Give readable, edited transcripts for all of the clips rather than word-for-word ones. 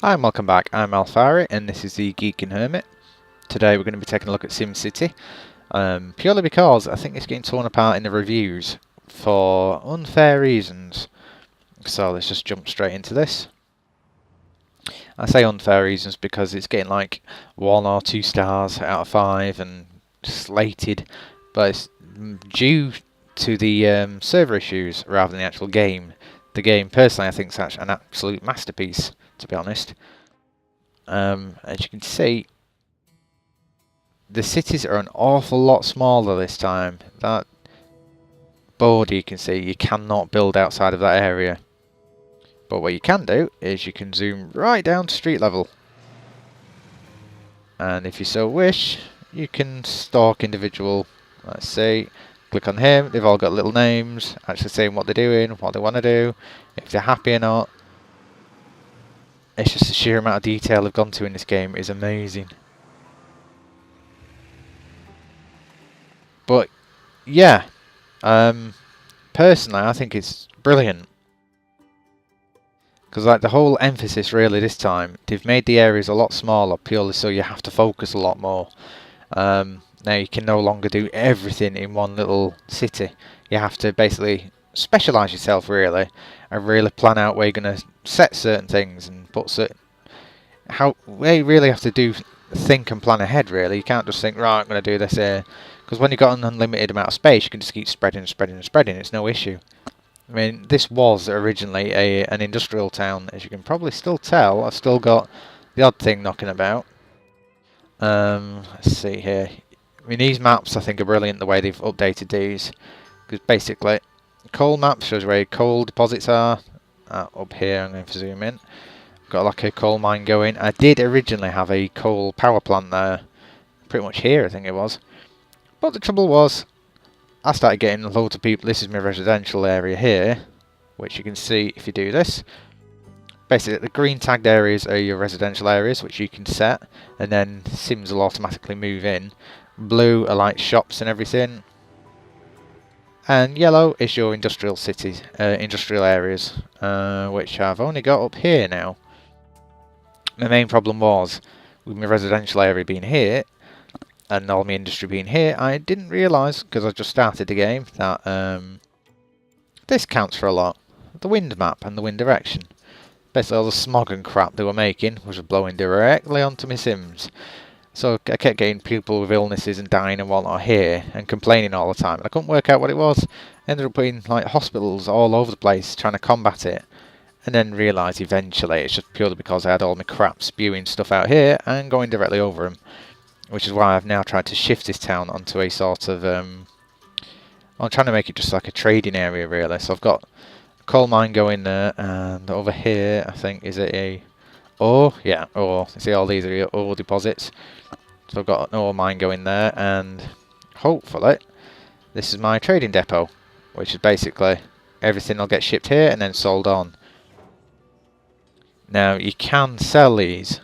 Hi and welcome back, I'm Alfari and this is the Geek and Hermit. Today we're going to be taking a look at SimCity, purely because I think it's getting torn apart in the reviews for unfair reasons. So let's just jump straight into this. I say unfair reasons because it's getting like 1 or 2 stars out of 5 and slated, but it's due to the server issues rather than the actual game. The game, personally, I think is an absolute masterpiece, to be honest. As you can see, the cities are an awful lot smaller this time. That border you can see, you cannot build outside of that area. But what you can do is you can zoom right down to street level. And if you so wish, you can stalk individual, let's see, click on him, they've all got little names, actually saying what they're doing, what they want to do, if they're happy or not. It's just the sheer amount of detail they've gone to in this game is amazing. But yeah, personally I think it's brilliant. Because like the whole emphasis really this time, they've made the areas a lot smaller purely so you have to focus a lot more. Now you can no longer do everything in one little city. You have to basically specialise yourself really and really plan out where you're going to set certain things and put certain... where you really have to think and plan ahead really. You can't just think, right, I'm going to do this here. Because when you've got an unlimited amount of space, you can just keep spreading and spreading and spreading. It's no issue. I mean, this was originally an industrial town, as you can probably still tell. I've still got the odd thing knocking about. Let's see here. I mean, these maps I think are brilliant the way they've updated these. Because basically, coal map shows where coal deposits are. Up here, I'm going to zoom in. Got like a coal mine going. I did originally have a coal power plant there. Pretty much here, I think it was. But the trouble was, I started getting loads of people. This is my residential area here, which you can see if you do this. Basically, the green tagged areas are your residential areas, which you can set, and then Sims will automatically move in. Blue are like shops and everything, and yellow is your industrial cities, industrial areas, which I've only got up here now. The main problem was with my residential area being here and all my industry being here, I didn't realise, because I just started the game, that this counts for a lot. The wind map and the wind direction. Basically all the smog and crap they were making was blowing directly onto my Sims. So I kept getting people with illnesses and dying and whatnot here, and complaining all the time. And I couldn't work out what it was. Ended up putting like hospitals all over the place trying to combat it. And then realised eventually it's just purely because I had all my crap spewing stuff out here and going directly over them. Which is why I've now tried to shift this town onto a sort of... I'm trying to make it just like a trading area, really. So I've got a coal mine going there, and over here, I think, is it a ore? Yeah, ore. You see all these are your ore deposits. So I've got an ore mine going there, and hopefully, this is my trading depot, which is basically everything will get shipped here and then sold on. Now, you can sell these.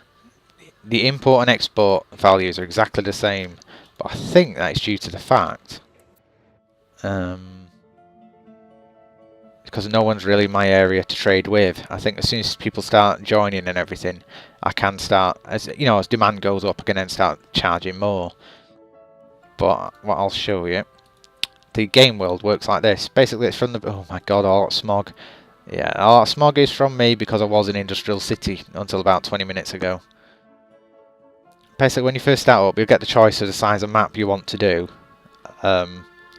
The import and export values are exactly the same, but I think that's due to the fact because no one's really in my area to trade with. I think as soon as people start joining and everything, I can start, as you know, as demand goes up, I can then start charging more. But what I'll show you, the game world works like this. Basically, it's from the... Oh my god, all that smog. Yeah, all that smog is from me because I was in Industrial City until about 20 minutes ago. Basically, when you first start up, you'll get the choice of the size of map you want to do.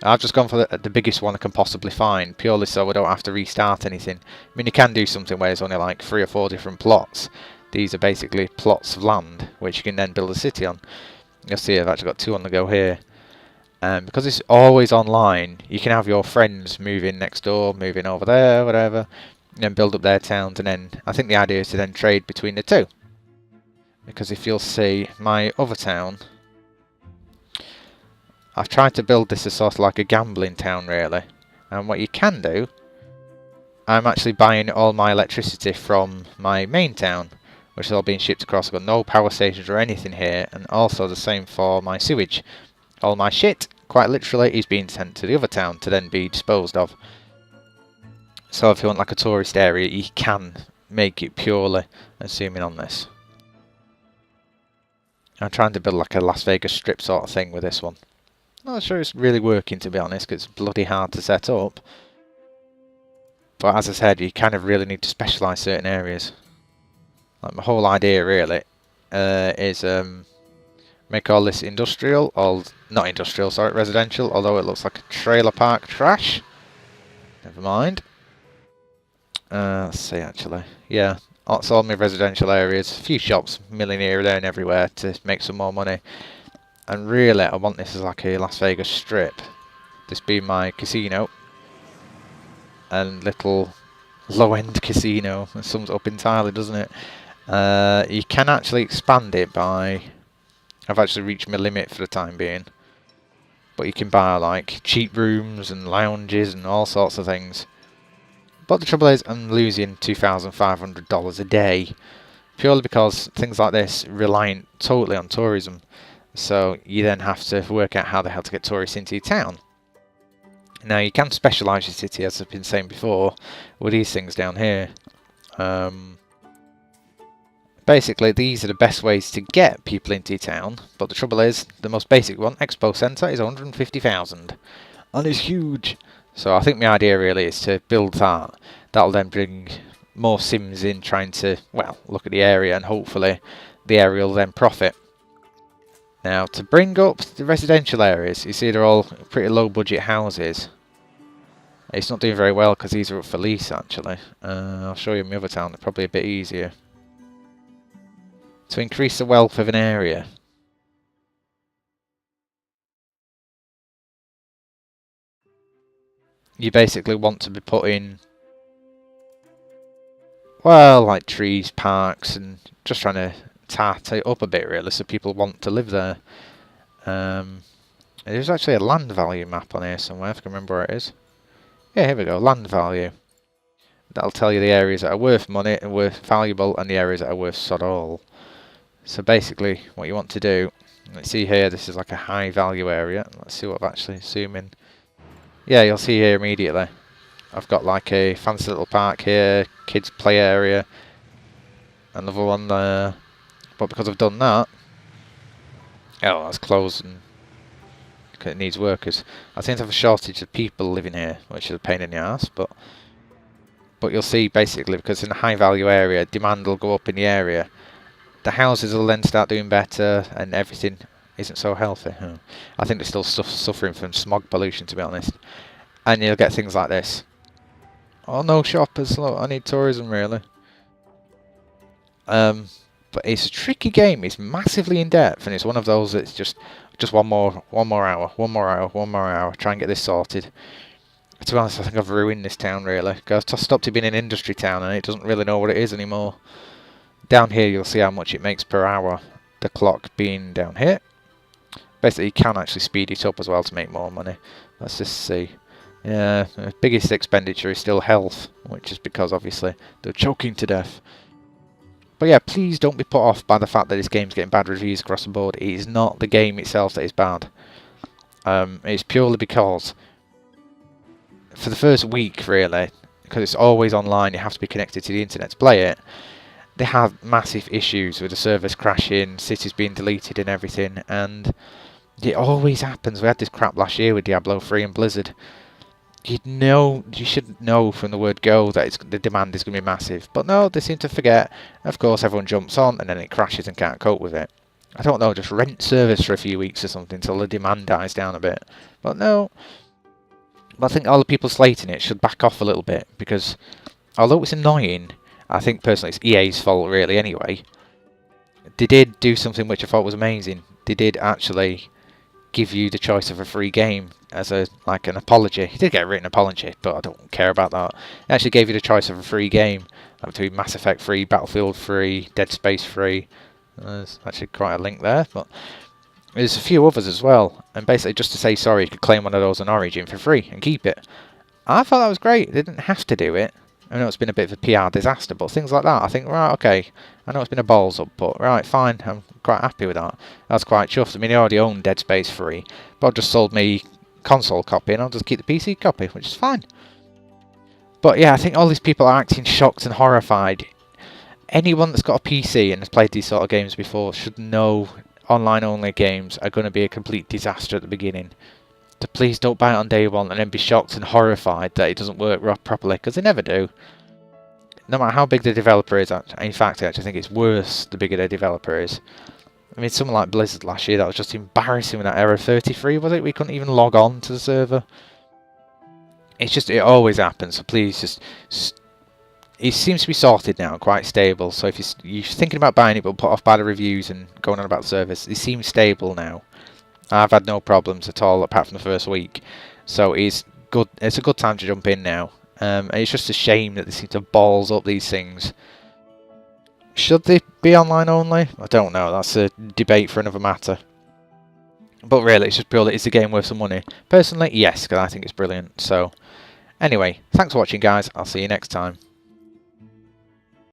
I've just gone for the biggest one I can possibly find, purely so I don't have to restart anything. I mean, you can do something where there's only like 3 or 4 different plots. These are basically plots of land, which you can then build a city on. You'll see I've actually got 2 on the go here. Because it's always online, you can have your friends move in next door, move in over there, whatever, and then build up their towns, and then I think the idea is to then trade between the two. Because if you'll see, my other town, I've tried to build this as sort of like a gambling town really. And what you can do, I'm actually buying all my electricity from my main town, which is all being shipped across. I've got no power stations or anything here, and also the same for my sewage. All my shit, quite literally, is being sent to the other town to then be disposed of. So if you want like a tourist area, you can make it purely assuming on this. I'm trying to build like a Las Vegas Strip sort of thing with this one. Not sure it's really working, to be honest, because it's bloody hard to set up. But as I said, you kind of really need to specialise certain areas. Like my whole idea really is make all this industrial, or not industrial, sorry, residential, although it looks like a trailer park trash. Never mind. Let's see actually. Yeah, that's all my residential areas. A few shops milling here, there and everywhere to make some more money. And really I want this as like a Las Vegas Strip. This being my casino. And little low-end casino. It sums it up entirely, doesn't it? You can actually expand it by... I've actually reached my limit for the time being. But you can buy like cheap rooms and lounges and all sorts of things. But the trouble is I'm losing $2,500 a day. Purely because things like this rely totally on tourism. So you then have to work out how the hell to get tourists into your town. Now you can specialise your city, as I've been saying before, with these things down here. Basically, these are the best ways to get people into your town, but the trouble is, the most basic one, Expo Centre, is 150,000, and it's huge. So I think my idea really is to build that. That'll then bring more Sims in, trying to, well, look at the area, and hopefully the area will then profit. Now, to bring up the residential areas, you see they're all pretty low budget houses. It's not doing very well because these are up for lease actually. I'll show you my other town, they're probably a bit easier. To increase the wealth of an area, you basically want to be putting, well, like trees, parks, and just trying to tart it up a bit really, so people want to live there. There's actually a land value map on here somewhere, if I can remember where it is. Yeah, here we go, land value. That'll tell you the areas that are worth money and worth valuable, and the areas that are worth sod all. So basically, what you want to do, let's see here, this is like a high value area. Let's see what I've actually zoom in. Yeah, you'll see here immediately. I've got like a fancy little park here, kids play area, another one there. But because I've done that, oh, that's closed and it needs workers. I seem to have a shortage of people living here, which is a pain in the ass. But you'll see basically, because in a high value area, demand will go up in the area. The houses will then start doing better, and everything isn't so healthy. I think they're still suffering from smog pollution, to be honest. And you'll get things like this. Oh no, shoppers! Look, I need tourism really. But it's a tricky game. It's massively in depth, and it's one of those that's just one more hour. Try and get this sorted. To be honest, I think I've ruined this town really. Because I stopped it being an industry town, and it doesn't really know what it is anymore. Down here, you'll see how much it makes per hour. The clock being down here. Basically, you can actually speed it up as well to make more money. Let's just see. Yeah, the biggest expenditure is still health, which is because obviously they're choking to death. But yeah, please don't be put off by the fact that this game's getting bad reviews across the board. It is not the game itself that is bad. It's purely because for the first week, really, because it's always online, you have to be connected to the internet to play it. They have massive issues with the servers crashing, cities being deleted and everything, and it always happens. We had this crap last year with Diablo 3 and Blizzard. You should know from the word go that the demand is going to be massive. But no, they seem to forget. Of course, everyone jumps on and then it crashes and can't cope with it. I don't know, just rent servers for a few weeks or something until the demand dies down a bit. But no. But I think all the people slating it should back off a little bit, because although it's annoying, I think personally it's EA's fault really anyway. They did do something which I thought was amazing. They did actually give you the choice of a free game as an apology. He did get a written apology, but I don't care about that. It actually gave you the choice of a free game, between Mass Effect free, Battlefield free, Dead Space free. There's actually quite a link there, but there's a few others as well. And basically, just to say sorry, you could claim one of those on Origin for free and keep it. I thought that was great. They didn't have to do it. I know it's been a bit of a PR disaster, but things like that, I think, right, okay. I know it's been a balls up, but right, fine. I'm quite happy with that. That's quite chuffed. I mean, they already own Dead Space free, but I've just sold me console copy, and I'll just keep the PC copy, which is fine. But yeah, I think all these people are acting shocked and horrified. anyone that's got a PC and has played these sort of games before should know online only games are going to be a complete disaster at the beginning. So please don't buy it on day one and then be shocked and horrified that it doesn't work properly, because they never do. No matter how big the developer is, in fact I actually think it's worse the bigger the developer is. I mean, someone like Blizzard last year, that was just embarrassing with that error 33, was it? We couldn't even log on to the server. It's just, it always happens, so please just... It seems to be sorted now, quite stable, so if you're thinking about buying it but put off by the reviews and going on about the service, it seems stable now. I've had no problems at all, apart from the first week, so it's good. It's a good time to jump in now. And it's just a shame that they seem to balls up these things. Should they be online only? I don't know, that's a debate for another matter. But really, it's just purely, is the game worth some money? Personally, yes, because I think it's brilliant. So, anyway, thanks for watching guys, I'll see you next time.